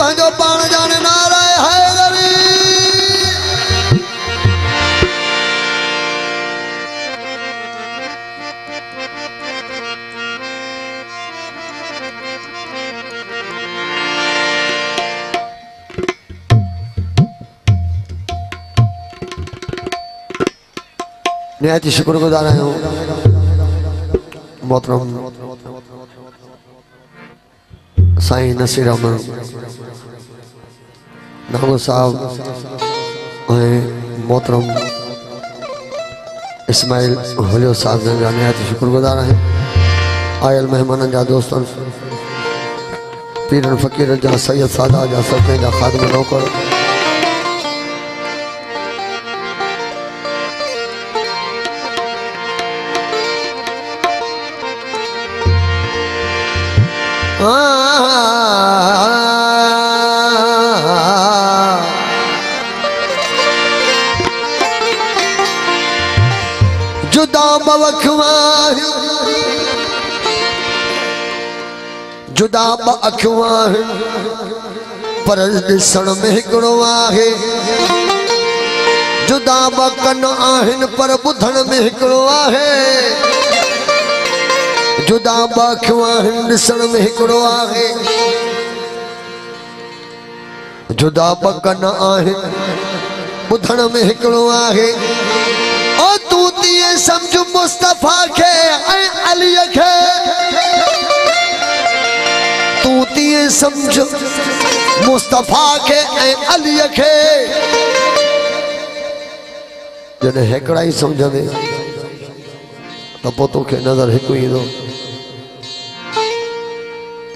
पंहिंजो पाण जाने नारा हैदरी। निहायत शुक्रगुजार आहियूं मोहतरम साईं नसीर अहमद नागो साहब ऐं मोहतरम इस्माइल हुलियो साहब जा निहायत शुक्रगुजार आहियूं। आयल मेहमाननि जा दोस्तनि पीरनि फ़क़ीरनि जा सैयद सादा जा सभु कंहिंजा ख़ादम नौकर जुदा अखियूं आहिनि पर ॾिसण में हिकिड़ो आहे। जुदा कन आहिनि पर ॿुधण में हिकिड़ो आहे। जुदा अखियूं आहिनि ॾिसण में हिकिड़ो आहे। जुदा कन आहिनि ॿुधण में हिकिड़ो आहे। ओ तू तीअं सम्झ मुस्तफ़ा खे ऐं अलीअ खे। तू तीअं सम्झ मुस्तफ़ा खे ऐं अलीअ खे। जॾहिं हिकिड़ा ई सम्झंदे त पोइ तोखे नज़र हिकु ईंदो।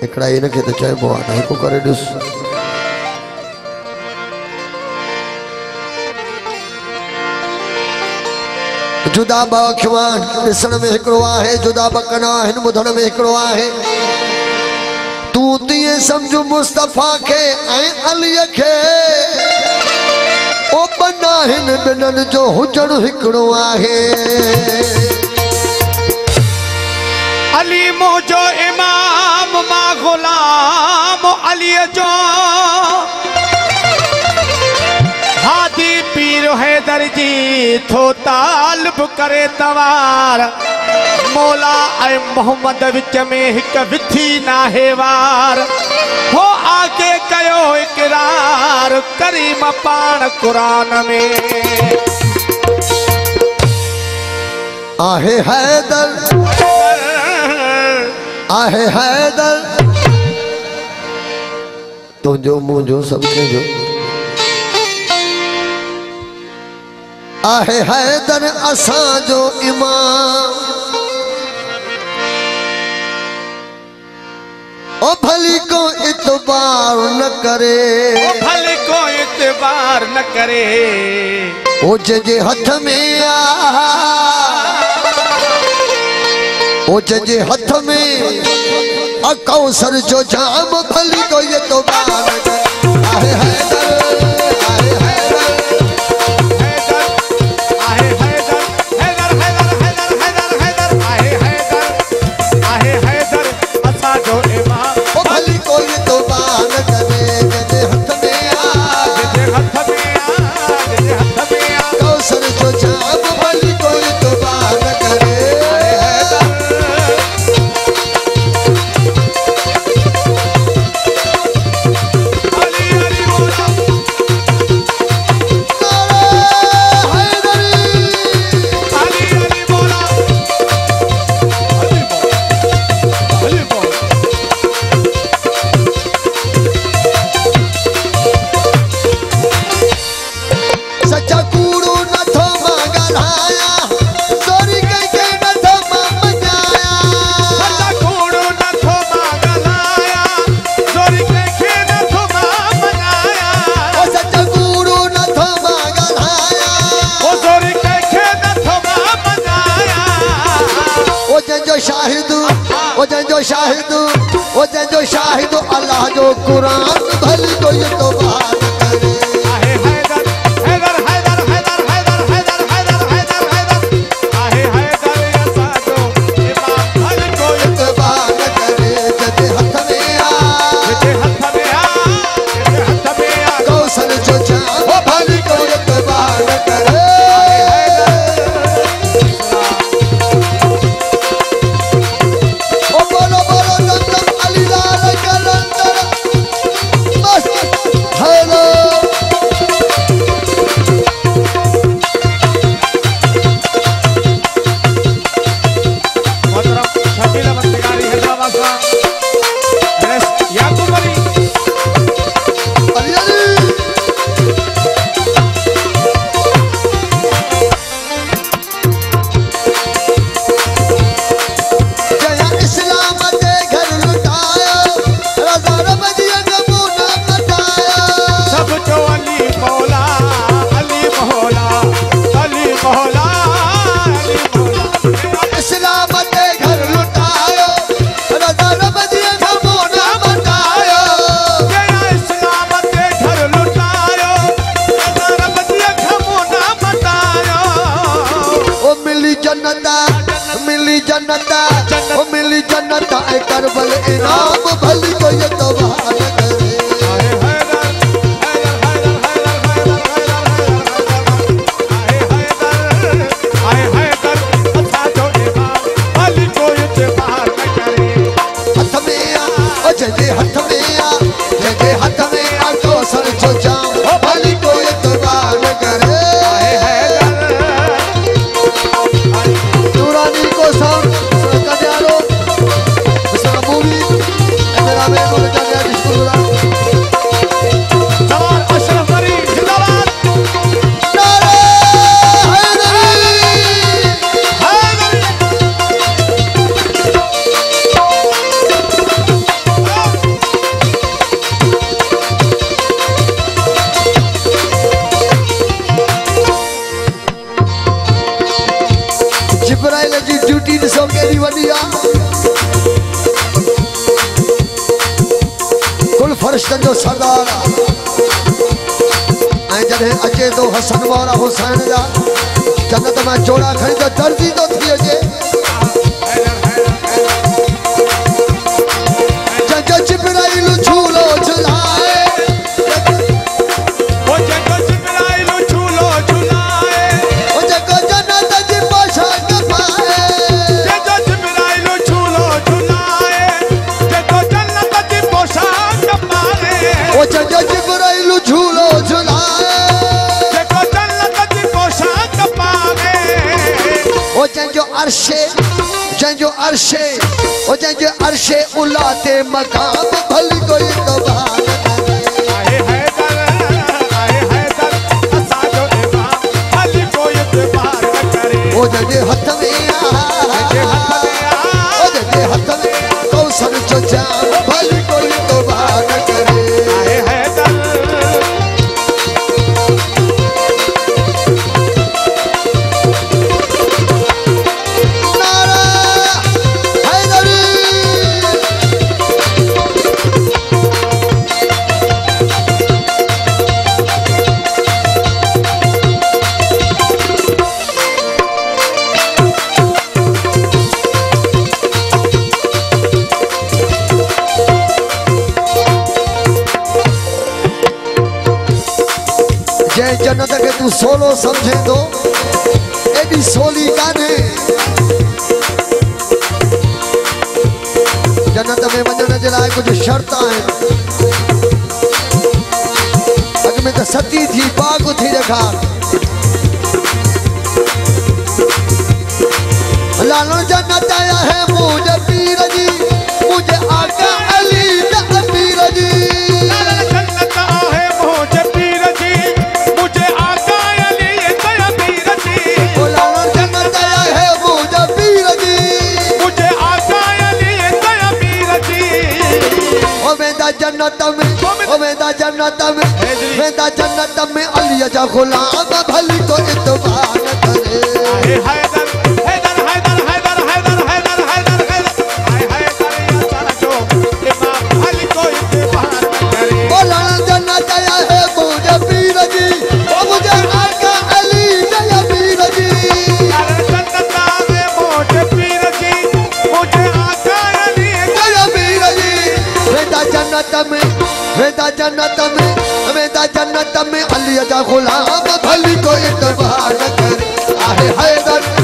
हिकिड़ा हिन खे त चइबो आहे त हिकु करे ॾिस। जुदा अखियूं आहिनि ॾिसण में हिकिड़ो आहे। जुदा कन आहिनि ॿुधण में हिकिड़ो आहे। तू तीअं सम्झ मुस्तफ़ा खे ऐं अलीअ खे। ओ ॿ आहिनि ॿिन्हनि जो हुजणु हिकिड़ो आहे। अली मुंहिंजो इमाम मां ग़ुलाम अलीअ जो। हादी पीर हैदर जी थो तालिब करे तवार। मौला ऐं मोहम्मद विच में हिकु विथी नाहे वार। हो आगे कयो इक़रार करीम पाण क़ुरान में। आहे हैदर आहे हैदर तुंहिंजो मुंहिंजो सभु कंहिंजो। आहे हैदर असांजो इमाम। ओ भली को इतबार न करे। ओ भली को इतबार न करे। ओ जंहिंजे हथ में आ। ओ जंहिंजे हथ में कौसर जो जाम भली को इतबार न करे। आहे हैदर आहे हैदर शाहिद अल्लाह जो कुरान भली को ये तो बात करे। आहे हैदर हैदर हैदर हैदर हैदर हैदर हैदर हैदर हैदर आहे हैदर असांजो इमाम भली को ये तो बात करे। जदे हथ में आ अलिया कुल फरिश्तन जो सरदार ऐं जॾहिं अचे तो हसन मौला हुसैन जा जन्नत में जोड़ा खड़ी तो दर्दी तो थी अचे जंहिंजो जिब्राइल झूलो झुलाए वो जेको जिब्राइल झूलो झुलाए ओ जेको जन्नत जी पोशाक पाए जेको जिब्राइल झूलो झुलाए जेको जन्नत जी पोशाक पाए ओ जंहिंजो जिब्राइल झूलो झुलाए जेको जन्नत जी पोशाक पाए ओ जंहिंजो अर्शे उलाते मकाम भली कोई तो बात आए हैदर असांजो इमाम भली कोई इतबार न करे ओ जंहिंजे हथ में ओ जंहिंजे हथ में कौसर जो जाम भली कोई तो बात करे आए हैदर नारा हैदरी जय जन्नत के तू सोलो समझे तो एडी सोली काने जन्नत में वञण जे लाइ कुछ शर्त आहिनि अॻ में त सती थी पाक थी ॾेखार लालो जन्नत आया है मुझे पीर जी मुझे आका अली द अमीर जी जन्नत आहे मुझे पीर जी मुझे आका अली दया पीर जी ओ लालो जन्नत आया है मुझे पीर जी मुझे आका अली दया पीर जी ओ वेंदा जन्नत में अली जा गुलाम भली को इतबार करे आए हैदर हैदर हैदर हैदर हैदर हैदर हैदर हैदर आए हैदर असांजो इमाम भली कोई इतबार न करे ओ लालो जन्नत आया है मुझे पीर जी ओ मुझे आका अली दया पीर जी जन्नत आहे मुझे पीर जी मुझे आका अली दया पीर जी वेंदा जन्नत में अली जा गुलाम भली को इतबार करे आहे हैदर